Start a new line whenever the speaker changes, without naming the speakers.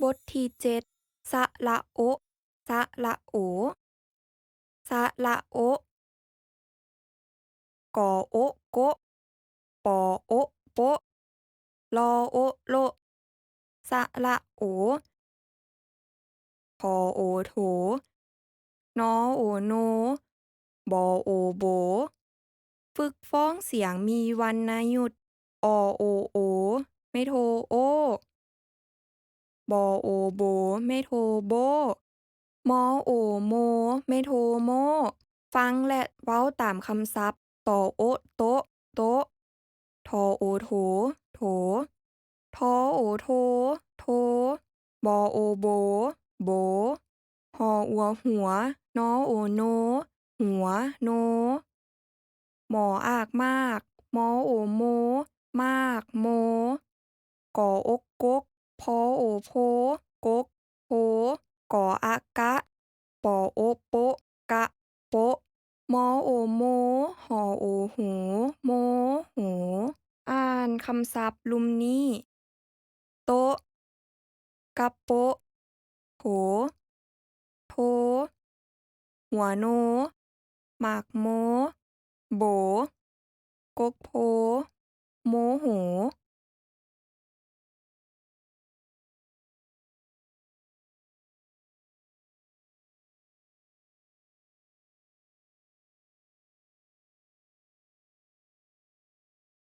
บทที่7สระโอะสระโอสระโอะกอโอะโกะปอโอะโปะลอโอะโละสระโอพอโอโถนอโอโนบอโอโบฝึกฟ้องเสียงมีวรรณยุกต์อโอโอไม่โทโอบอโอโบไม่โทโบมอโอโมไม่โทโมฟังและเว้าตามคำศัพท์ตอโอะโตะโต๊ะทอโอโถโถทอโอโทโทบอโอโบโบหออัวหัวนอโอโนหัวโนหมออากมากมอโอโมมากโมกออกกกพอโอโพกกโพกออากะปอโอโปะกะโปะมอโอโมหอโอหูโมหูอ่านคำศัพท์ลุมนี้โต๊ะกะโปะโถโทหัวโนหมากโมโบกกโพโมโห